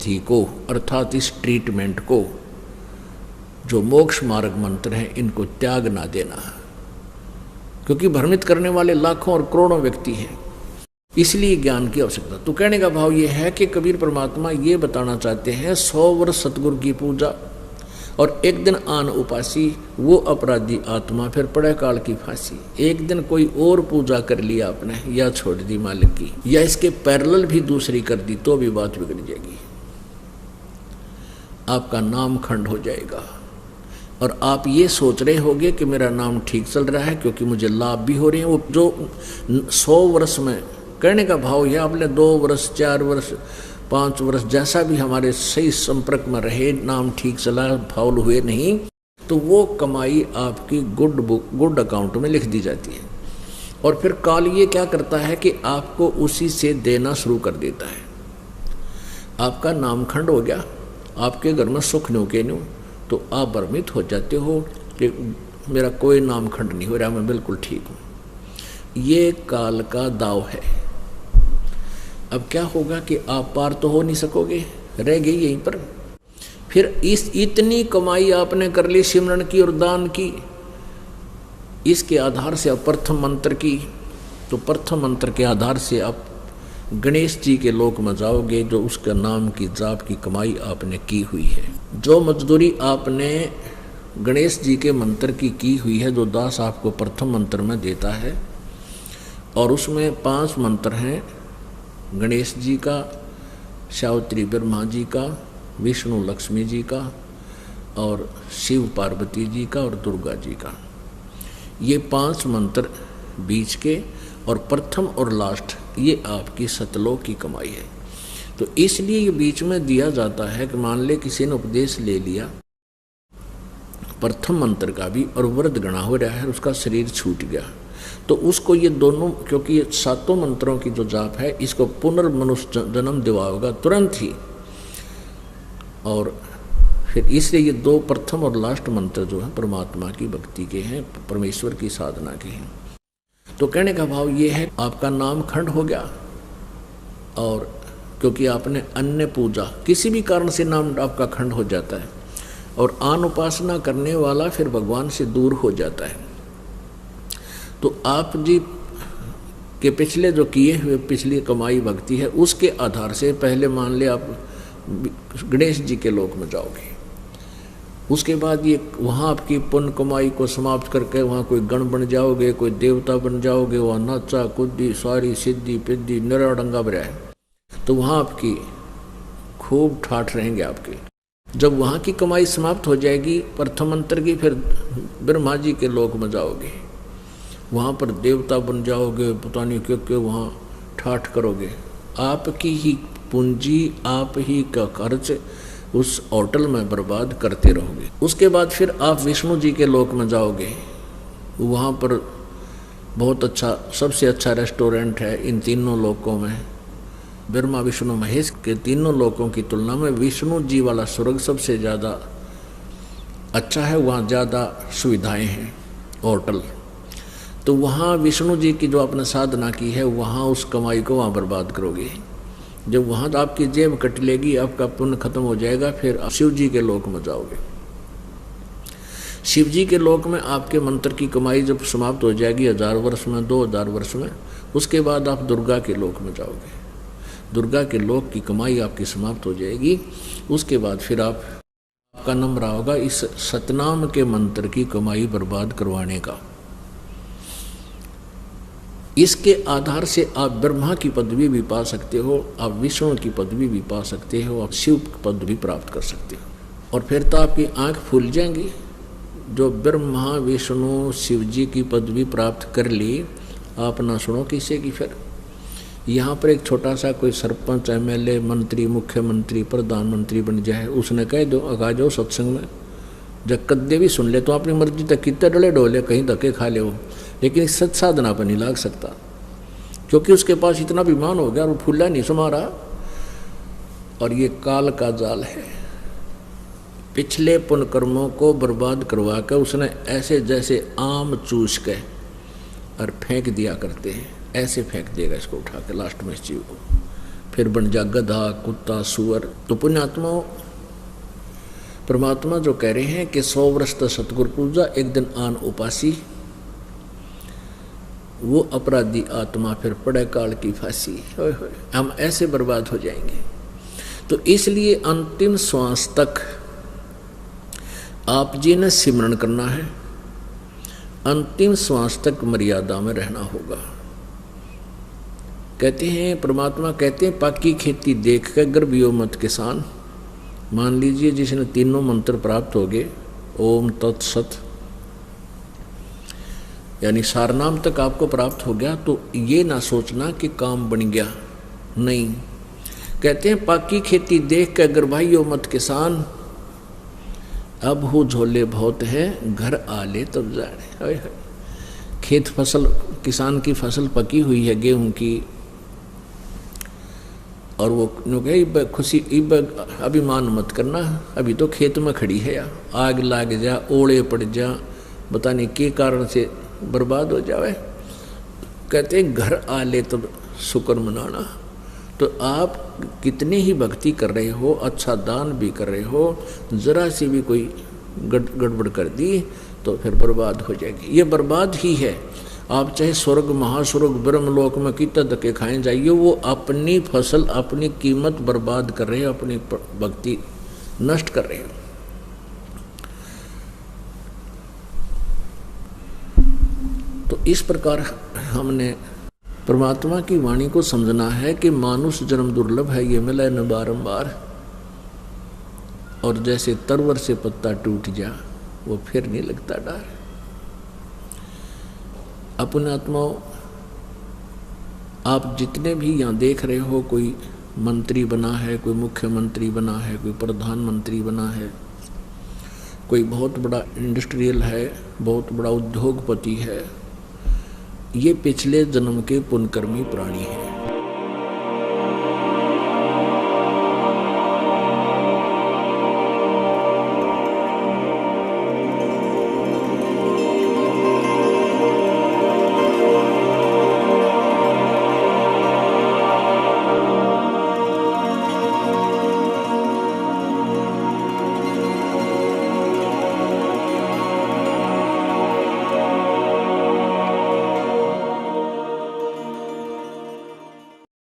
औषधि को अर्थात इस ट्रीटमेंट को, जो मोक्ष मार्ग मंत्र है, इनको त्याग ना देना, क्योंकि भ्रमित करने वाले लाखों और करोड़ों व्यक्ति हैं, इसलिए ज्ञान की आवश्यकता। तो कहने का भाव ये है कि कबीर परमात्मा ये बताना चाहते हैं 100 वर्ष सतगुरु की पूजा और एक दिन आन उपासी, वो अपराधी आत्मा फिर पड़े काल की फांसी। एक दिन कोई और पूजा कर लिया आपने, या छोड़ दी मालिक की, या इसके पैरेलल भी दूसरी कर दी, तो भी बात बिगड़ जाएगी, आपका नाम खंड हो जाएगा। और आप ये सोच रहे होंगे कि मेरा नाम ठीक चल रहा है क्योंकि मुझे लाभ भी हो रहे हैं। वो जो 100 वर्ष में, कहने का भाव यह आपने 2 वर्ष 4 वर्ष 5 वर्ष जैसा भी हमारे सही संपर्क में रहे, नाम ठीक चला, फाउल हुए नहीं, तो वो कमाई आपकी गुड अकाउंट में लिख दी जाती है। और फिर काल ये क्या करता है कि आपको उसी से देना शुरू कर देता है। आपका नाम खंड हो गया, आपके घर में सुख न्यू के न्यू, तो आप भ्रमित हो जाते हो कि मेरा कोई नाम खंड नहीं हो रहा, मैं बिल्कुल ठीक हूँ। ये काल का दाव है। अब क्या होगा कि आप पार तो हो नहीं सकोगे, रह गई यहीं पर। फिर इस इतनी कमाई आपने कर ली सिमरन की और दान की, इसके आधार से आप प्रथम मंत्र की, तो प्रथम मंत्र के आधार से आप गणेश जी के लोक में जाओगे, जो उसका नाम की जाप की कमाई आपने की हुई है। जो मजदूरी आपने गणेश जी के मंत्र की हुई है, जो दास आपको प्रथम मंत्र में देता है, और उसमें 5 मंत्र हैं गणेश जी का, सावित्री ब्रह्मा जी का, विष्णु लक्ष्मी जी का, और शिव पार्वती जी का, और दुर्गा जी का। ये 5 मंत्र बीच के, और प्रथम और लास्ट ये आपकी सतलोक की कमाई है। तो इसलिए ये बीच में दिया जाता है कि मान ले किसी ने उपदेश ले लिया प्रथम मंत्र का भी और व्रत गणा हो रहा है, उसका शरीर छूट गया, तो उसको ये दोनों, क्योंकि ये 7 मंत्रों की जो जाप है, इसको पुनर्मनुष्य जन्म दिवाएगा तुरंत ही। और फिर इसलिए ये 2 प्रथम और लास्ट मंत्र जो है परमात्मा की भक्ति के हैं, परमेश्वर की साधना के हैं। तो कहने का भाव ये है, आपका नाम खंड हो गया, और क्योंकि आपने अन्य पूजा, किसी भी कारण से नाम आपका खंड हो जाता है, और आन उपासना करने वाला फिर भगवान से दूर हो जाता है। तो आप जी के पिछले जो किए हुए पिछली कमाई भक्ति है, उसके आधार से पहले मान ले आप गणेश जी के लोक में जाओगे, उसके बाद ये वहाँ आपकी पुण्य कमाई को समाप्त करके वहाँ कोई गण बन जाओगे, कोई देवता बन जाओगे, वहाँ नाचा कुद्दी सारी सिद्धि पिद्धि निराडंगा भरा है, तो वहाँ आपकी खूब ठाठ रहेंगे आपके। जब वहाँ की कमाई समाप्त हो जाएगी प्रथम मंत्र की, फिर ब्रह्मा जी के लोक में जाओगे, वहाँ पर देवता बन जाओगे, पता नहीं क्यों वहाँ ठाठ करोगे, आपकी ही पूंजी, आप ही का खर्च उस होटल में बर्बाद करते रहोगे। उसके बाद फिर आप विष्णु जी के लोक में जाओगे, वहाँ पर बहुत अच्छा, सबसे अच्छा रेस्टोरेंट है इन तीनों लोकों में। ब्रह्मा विष्णु महेश के तीनों लोकों की तुलना में विष्णु जी वाला स्वर्ग सबसे ज़्यादा अच्छा है, वहाँ ज़्यादा सुविधाएं हैं होटल। तो वहाँ विष्णु जी की जो आपने साधना की है, वहाँ उस कमाई को वहाँ बर्बाद करोगे। जब वहाँ तो आपकी जेब कट लेगी, आपका पुण्य खत्म हो जाएगा, फिर आप शिव जी के लोक में जाओगे। शिव जी के लोक में आपके मंत्र की कमाई जब समाप्त हो जाएगी 1000 वर्ष में, 2000 वर्ष में, उसके बाद आप दुर्गा के लोक में जाओगे। दुर्गा के लोक की कमाई आपकी समाप्त हो जाएगी। उसके बाद फिर आपका नंबर होगा इस सतनाम के मंत्र की कमाई बर्बाद करवाने का। इसके आधार से आप ब्रह्मा की पदवी भी पा सकते हो, आप विष्णु की पदवी भी पा सकते हो, आप शिव की पद भी प्राप्त कर सकते हो। और फिर तो आपकी आंख फूल जाएंगी। जो ब्रह्मा विष्णु शिव जी की पदवी प्राप्त कर ली, आप ना सुनो किसी की। फिर यहाँ पर एक छोटा सा कोई सरपंच, एमएलए, मंत्री, मुख्यमंत्री, प्रधानमंत्री बन जाए, उसने कह दो आ जाओ सत्संग में, जब कद्दे भी सुन ले तो अपनी मर्जी तक कितने डले डोले कहीं धक्के खा ले हो, लेकिन सत साधना पर नहीं लाग सकता, क्योंकि उसके पास इतना अभिमान हो गया और फूला नहीं समा रहा। और ये काल का जाल है। पिछले पुण्य कर्मों को बर्बाद करवा कर उसने ऐसे जैसे आम चूस के और फेंक दिया करते हैं, ऐसे फेंक देगा इसको उठा के लास्ट में इस जीव को। फिर बन जा गधा, कुत्ता, सुअर। तो पुण्यात्माओं, परमात्मा जो कह रहे हैं कि 100 वर्ष तक सतगुरु पूजा, एक दिन आन उपासी, वो अपराधी आत्मा फिर पड़े काल की फांसी। हम ऐसे बर्बाद हो जाएंगे। तो इसलिए अंतिम श्वास तक आप जी ने सिमरण करना है, अंतिम श्वास तक मर्यादा में रहना होगा। कहते हैं, परमात्मा कहते हैं, पाकी खेती देख कर गर्भियो मत किसान। मान लीजिए जिसने तीनों मंत्र प्राप्त हो गए, ओम तत्सत, यानी सारनाम तक आपको प्राप्त हो गया, तो ये ना सोचना कि काम बन गया, नहीं। कहते हैं पाकी खेती देख कर गर्भाइयो मत किसान, अब हो झोले बहुत है, घर आले तब जाने। खेत फसल, किसान की फसल पकी हुई है गेहूं की, और वो कहे खुशी अभिमान मत करना, अभी तो खेत में खड़ी है, आग लाग जा, ओले पड़ जा, पता नहीं के कारण से बर्बाद हो जावे। कहते हैं घर आले तब शुक्र मनाना। तो आप कितने ही भक्ति कर रहे हो, अच्छा दान भी कर रहे हो, जरा सी भी कोई गड़बड़ कर दी तो फिर बर्बाद हो जाएगी। ये बर्बाद ही है। आप चाहे स्वर्ग, महास्वर्ग, ब्रह्मलोक में कितना धक्के खाए जाइए, वो अपनी फसल, अपनी कीमत बर्बाद कर रहे हो, अपनी भक्ति नष्ट कर रहे हो। तो इस प्रकार हमने परमात्मा की वाणी को समझना है कि मानुष जन्म दुर्लभ है, ये मिला न बारंबार, और जैसे तरवर से पत्ता टूट जा वो फिर नहीं लगता डर। अपने आत्माओं, आप जितने भी यहाँ देख रहे हो, कोई मंत्री बना है, कोई मुख्यमंत्री बना है, कोई प्रधानमंत्री बना है, कोई बहुत बड़ा इंडस्ट्रियल है, बहुत बड़ा उद्योगपति है, ये पिछले जन्म के पुण्यकर्मी प्राणी हैं।